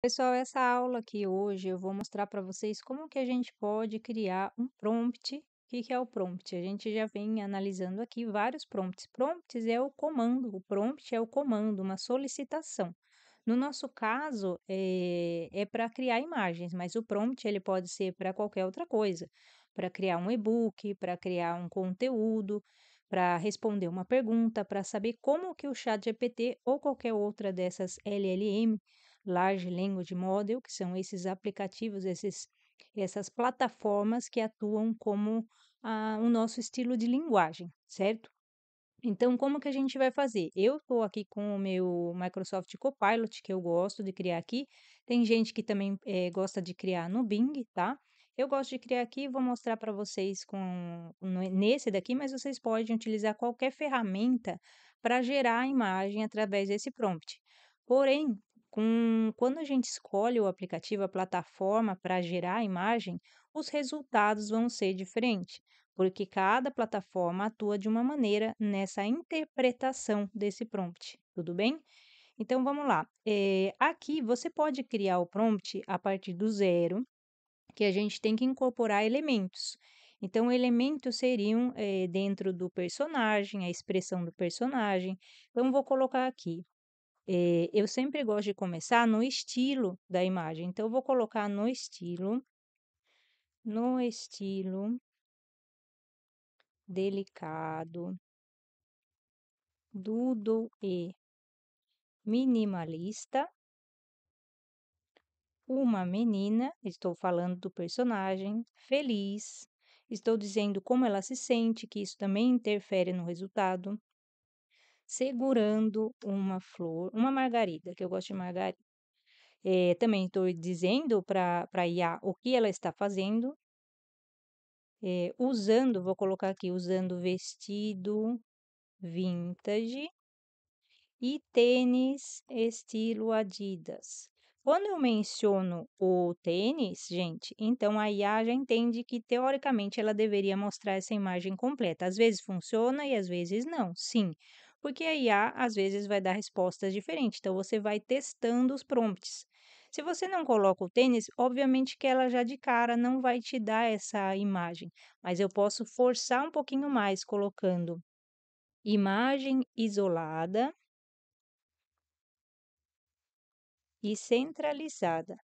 Pessoal, essa aula aqui hoje eu vou mostrar para vocês como que a gente pode criar um prompt. O que que é o prompt? A gente já vem analisando aqui vários prompts. Prompts é o comando, o prompt é o comando, uma solicitação. No nosso caso, é para criar imagens, mas o prompt ele pode ser para qualquer outra coisa, para criar um e-book, para criar um conteúdo, para responder uma pergunta, para saber como que o ChatGPT ou qualquer outra dessas LLM, Large Language Model, que são esses aplicativos, essas plataformas que atuam como o nosso estilo de linguagem, certo? Então, como que a gente vai fazer? Eu estou aqui com o meu Microsoft Copilot, que eu gosto de criar aqui. Tem gente que também gosta de criar no Bing, tá? Eu gosto de criar aqui, vou mostrar para vocês nesse daqui, mas vocês podem utilizar qualquer ferramenta para gerar a imagem através desse prompt. Porém, quando a gente escolhe o aplicativo, a plataforma para gerar a imagem, os resultados vão ser diferentes porque cada plataforma atua de uma maneira nessa interpretação desse prompt, tudo bem? Então vamos lá. Aqui você pode criar o prompt a partir do zero, que a gente tem que incorporar elementos. Então, elementos seriam dentro do personagem, a expressão do personagem. Então, vou colocar aqui. Eu sempre gosto de começar no estilo da imagem. Então, eu vou colocar no estilo delicado, doodle e minimalista, uma menina, estou falando do personagem, feliz, estou dizendo como ela se sente, que isso também interfere no resultado, segurando uma flor, uma margarida, que eu gosto de margarida. Também estou dizendo para a IA o que ela está fazendo, usando, vou colocar aqui, usando vestido vintage e tênis estilo Adidas. Quando eu menciono o tênis, gente, então a IA já entende que teoricamente ela deveria mostrar essa imagem completa. Às vezes funciona e às vezes não. Sim, porque a IA às vezes vai dar respostas diferentes. Então você vai testando os prompts. Se você não coloca o tênis, obviamente que ela já de cara não vai te dar essa imagem, mas eu posso forçar um pouquinho mais colocando imagem isolada e centralizada.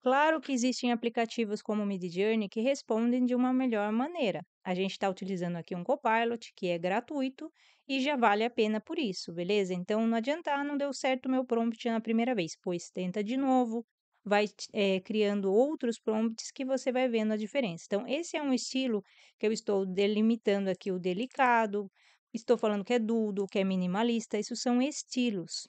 Claro que existem aplicativos como o Midjourney que respondem de uma melhor maneira. A gente está utilizando aqui um Copilot que é gratuito e já vale a pena por isso, beleza? Então não adianta, não deu certo o meu prompt na primeira vez, pois tenta de novo, vai criando outros prompts que você vai vendo a diferença. Então, esse é um estilo que eu estou delimitando aqui o delicado, estou falando que é doodle, que é minimalista, isso são estilos.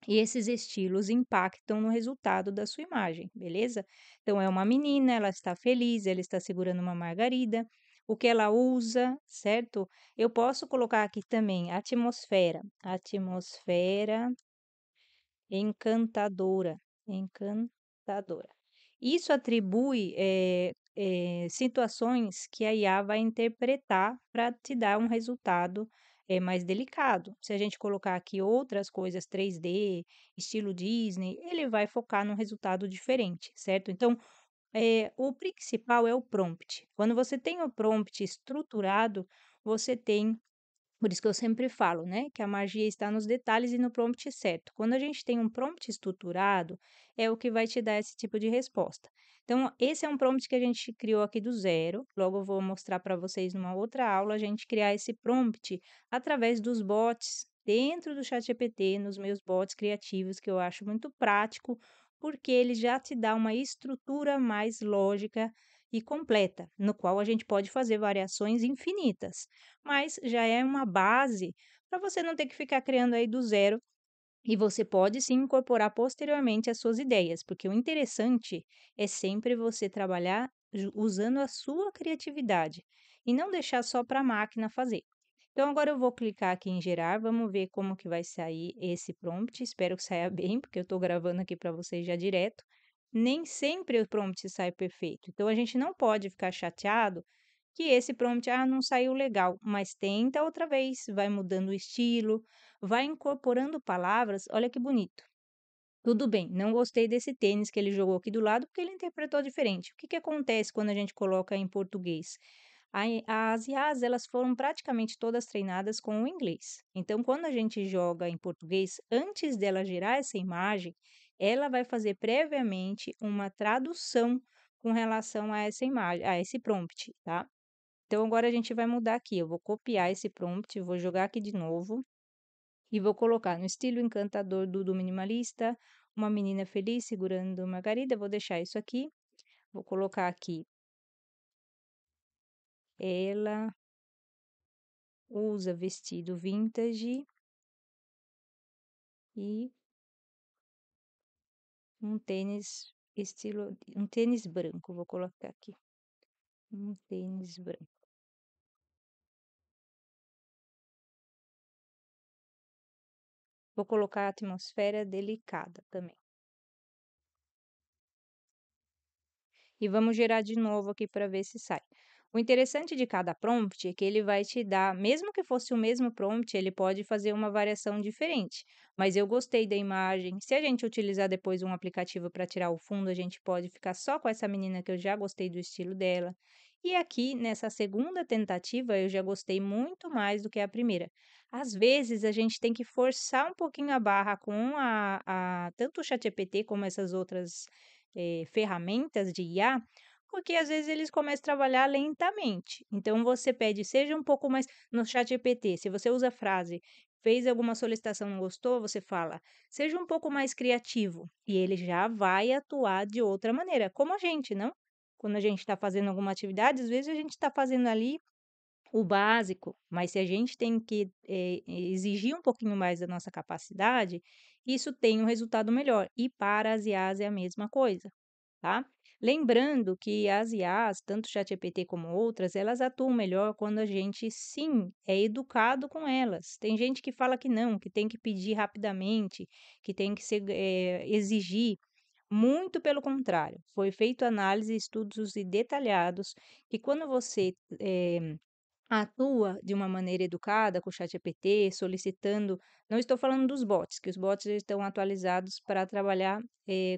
E esses estilos impactam no resultado da sua imagem, beleza? Então, é uma menina, ela está feliz, ela está segurando uma margarida. O que ela usa, certo? Eu posso colocar aqui também atmosfera encantadora, encantadora. Isso atribui situações que a IA vai interpretar para te dar um resultado mais delicado. Se a gente colocar aqui outras coisas 3D, estilo Disney, ele vai focar num resultado diferente, certo? Então, o principal é o prompt. Quando você tem o prompt estruturado, você tem por isso que eu sempre falo, né, que a magia está nos detalhes e no prompt certo. Quando a gente tem um prompt estruturado, é o que vai te dar esse tipo de resposta. Então, esse é um prompt que a gente criou aqui do zero. Logo eu vou mostrar para vocês numa outra aula a gente criar esse prompt através dos bots dentro do ChatGPT, nos meus bots criativos, que eu acho muito prático, porque ele já te dá uma estrutura mais lógica e completa, no qual a gente pode fazer variações infinitas, mas já é uma base para você não ter que ficar criando aí do zero e você pode sim incorporar posteriormente as suas ideias, porque o interessante é sempre você trabalhar usando a sua criatividade e não deixar só para a máquina fazer. Então agora eu vou clicar aqui em gerar, vamos ver como que vai sair esse prompt. Espero que saia bem, porque eu estou gravando aqui para vocês já direto. Nem sempre o prompt sai perfeito. Então a gente não pode ficar chateado que esse prompt, não saiu legal, mas tenta outra vez, vai mudando o estilo, vai incorporando palavras, olha que bonito. Tudo bem, não gostei desse tênis que ele jogou aqui do lado, porque ele interpretou diferente. O que que acontece quando a gente coloca em português? As IAs, elas foram praticamente todas treinadas com o inglês. Então, quando a gente joga em português, antes dela gerar essa imagem, ela vai fazer previamente uma tradução com relação a essa imagem, a esse prompt, tá? Então, agora a gente vai mudar aqui. Eu vou copiar esse prompt, vou jogar aqui de novo. E vou colocar no estilo encantador do minimalista, uma menina feliz segurando margarida. Vou deixar isso aqui. Vou colocar aqui. Ela usa vestido vintage e um tênis estilo, um tênis branco. Vou colocar aqui. Um tênis branco. Vou colocar a atmosfera delicada também. E vamos gerar de novo aqui para ver se sai. O interessante de cada prompt é que ele vai te dar, mesmo que fosse o mesmo prompt, ele pode fazer uma variação diferente. Mas eu gostei da imagem. Se a gente utilizar depois um aplicativo para tirar o fundo, a gente pode ficar só com essa menina que eu já gostei do estilo dela. E aqui, nessa segunda tentativa, eu já gostei muito mais do que a primeira. Às vezes, a gente tem que forçar um pouquinho a barra com tanto o ChatGPT como essas outras ferramentas de IA, porque às vezes eles começam a trabalhar lentamente. Então você pede, seja um pouco mais no chat GPT, se você usa a frase, fez alguma solicitação, não gostou, você fala, seja um pouco mais criativo. E ele já vai atuar de outra maneira, como a gente, não? Quando a gente está fazendo alguma atividade, às vezes a gente está fazendo ali o básico, mas se a gente tem que exigir um pouquinho mais da nossa capacidade, isso tem um resultado melhor. E para as IAs é a mesma coisa, tá? Lembrando que as IAs, tanto o ChatGPT como outras, elas atuam melhor quando a gente, sim, é educado com elas. Tem gente que fala que não, que tem que pedir rapidamente, que tem que exigir. Muito pelo contrário, foi feito análise, estudos e detalhados que quando você atua de uma maneira educada com o ChatGPT, solicitando, não estou falando dos bots, que os bots já estão atualizados para trabalhar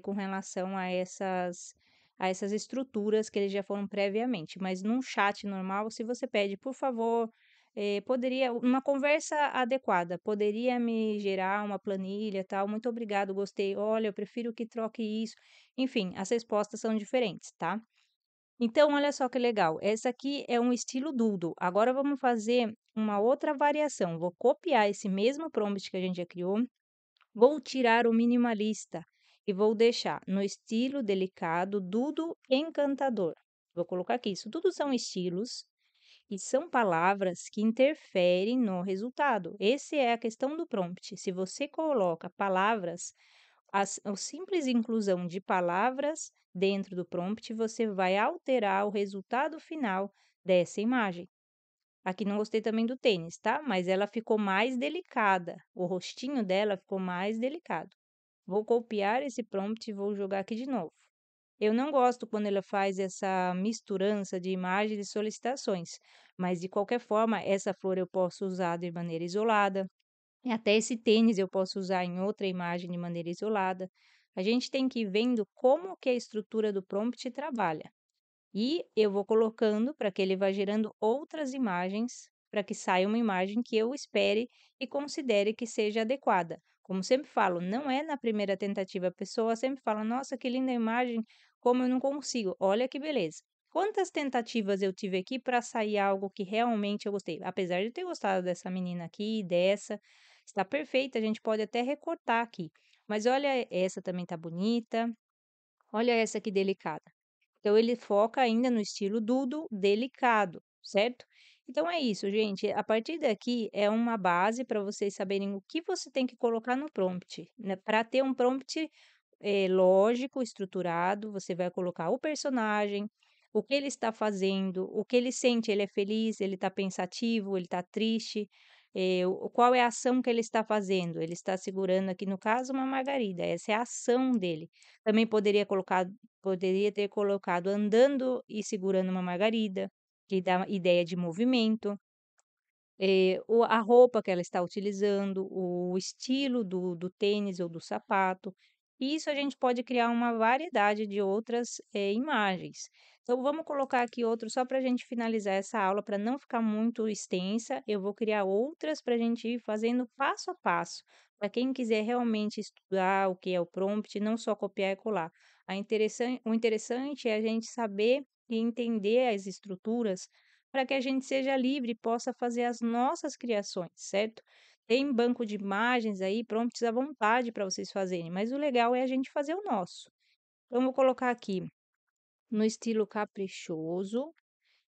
com relação a essas estruturas que eles já foram previamente. Mas num chat normal, se você pede, por favor, poderia, uma conversa adequada, poderia me gerar uma planilha, tal, muito obrigado, gostei, olha, eu prefiro que troque isso. Enfim, as respostas são diferentes, tá? Então, olha só que legal. Essa aqui é um estilo Doodle. Agora vamos fazer uma outra variação. Vou copiar esse mesmo prompt que a gente já criou, vou tirar o minimalista e vou deixar no estilo delicado Doodle encantador. Vou colocar aqui. Isso tudo são estilos e são palavras que interferem no resultado. Essa é a questão do prompt. Se você coloca palavras, a simples inclusão de palavras dentro do prompt, você vai alterar o resultado final dessa imagem. Aqui não gostei também do tênis, tá? Mas ela ficou mais delicada. O rostinho dela ficou mais delicado. Vou copiar esse prompt e vou jogar aqui de novo. Eu não gosto quando ela faz essa misturança de imagens e solicitações, mas de qualquer forma, essa flor eu posso usar de maneira isolada, e até esse tênis eu posso usar em outra imagem de maneira isolada. A gente tem que ir vendo como que a estrutura do prompt trabalha. E eu vou colocando para que ele vá gerando outras imagens, para que saia uma imagem que eu espere e considere que seja adequada. Como sempre falo, não é na primeira tentativa, a pessoa sempre fala: "Nossa, que linda imagem, como eu não consigo". Olha que beleza. Quantas tentativas eu tive aqui para sair algo que realmente eu gostei? Apesar de ter gostado dessa menina aqui, dessa, está perfeita, a gente pode até recortar aqui. Mas olha, essa também tá bonita. Olha essa que delicada. Então ele foca ainda no estilo Doodle delicado, certo? Então é isso, gente. A partir daqui é uma base para vocês saberem o que você tem que colocar no prompt, né? Para ter um prompt lógico, estruturado, você vai colocar o personagem, o que ele está fazendo, o que ele sente, ele é feliz, ele está pensativo, ele está triste, qual é a ação que ele está fazendo? Ele está segurando aqui, no caso, uma margarida, essa é a ação dele. Também poderia ter colocado andando e segurando uma margarida, que dá ideia de movimento, a roupa que ela está utilizando, o estilo do tênis ou do sapato. E isso a gente pode criar uma variedade de outras, imagens. Então vamos colocar aqui outro só para a gente finalizar essa aula, para não ficar muito extensa, eu vou criar outras para a gente ir fazendo passo a passo, para quem quiser realmente estudar o que é o prompt, não só copiar e colar. O interessante é a gente saber e entender as estruturas, para que a gente seja livre e possa fazer as nossas criações, certo? Tem banco de imagens aí, prompts à vontade para vocês fazerem, mas o legal é a gente fazer o nosso. Então, eu vou colocar aqui no estilo caprichoso.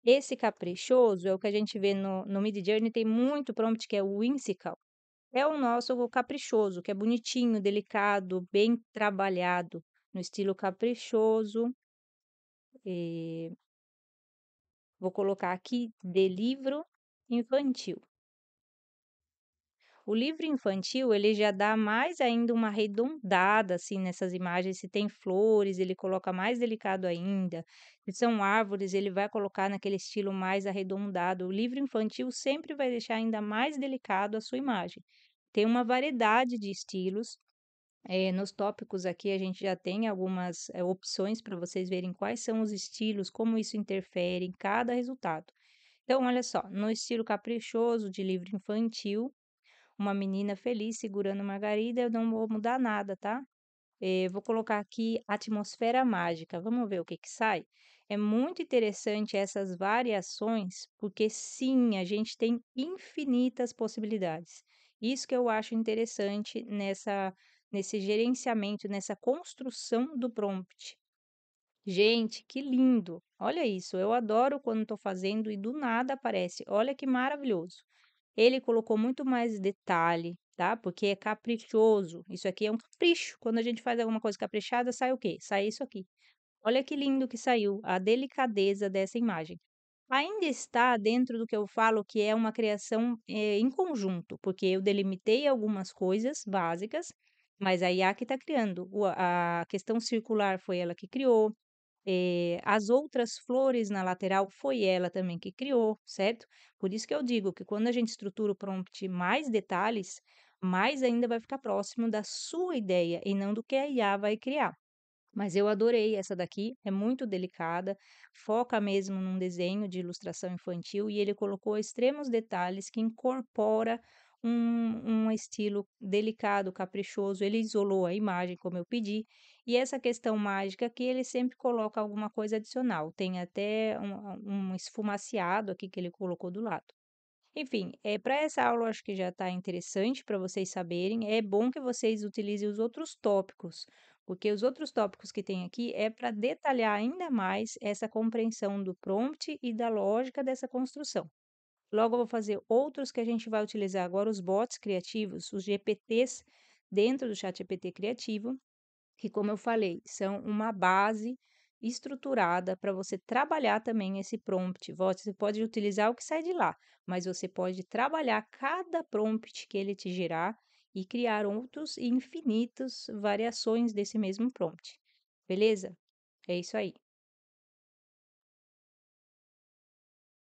Esse caprichoso é o que a gente vê no Midjourney, tem muito prompt que é o whimsical. É o nosso caprichoso, que é bonitinho, delicado, bem trabalhado, no estilo caprichoso. Vou colocar aqui de livro infantil. O livro infantil, ele já dá mais ainda uma arredondada, assim, nessas imagens. Se tem flores, ele coloca mais delicado ainda. Se são árvores, ele vai colocar naquele estilo mais arredondado. O livro infantil sempre vai deixar ainda mais delicado a sua imagem. Tem uma variedade de estilos. Nos tópicos aqui a gente já tem algumas opções para vocês verem quais são os estilos, como isso interfere em cada resultado. Então, olha só, no estilo caprichoso de livro infantil, uma menina feliz segurando margarida, eu não vou mudar nada, tá? Vou colocar aqui atmosfera mágica, vamos ver o que que sai? É muito interessante essas variações, porque sim, a gente tem infinitas possibilidades. Isso que eu acho interessante nesse gerenciamento, nessa construção do prompt. Gente, que lindo! Olha isso, eu adoro quando estou fazendo e do nada aparece. Olha que maravilhoso. Ele colocou muito mais detalhe, tá? Porque é caprichoso. Isso aqui é um capricho. Quando a gente faz alguma coisa caprichada, sai o quê? Sai isso aqui. Olha que lindo que saiu, a delicadeza dessa imagem. Ainda está dentro do que eu falo que é uma criação, em conjunto, porque eu delimitei algumas coisas básicas, mas a IA que está criando. A questão circular foi ela que criou, as outras flores na lateral foi ela também que criou, certo? Por isso que eu digo que quando a gente estrutura o prompt mais detalhes, mais ainda vai ficar próximo da sua ideia e não do que a IA vai criar. Mas eu adorei essa daqui, é muito delicada, foca mesmo num desenho de ilustração infantil e ele colocou extremos detalhes que incorpora um estilo delicado, caprichoso. Ele isolou a imagem, como eu pedi, e essa questão mágica que ele sempre coloca alguma coisa adicional. Tem até um esfumaciado aqui que ele colocou do lado. Enfim, para essa aula eu acho que já está interessante para vocês saberem. É bom que vocês utilizem os outros tópicos, porque os outros tópicos que tem aqui é para detalhar ainda mais essa compreensão do prompt e da lógica dessa construção. Logo, eu vou fazer outros que a gente vai utilizar agora, os bots criativos, os GPTs dentro do chat GPT criativo, que, como eu falei, são uma base estruturada para você trabalhar também esse prompt. Você pode utilizar o que sai de lá, mas você pode trabalhar cada prompt que ele te gerar e criar outros infinitos variações desse mesmo prompt. Beleza? É isso aí.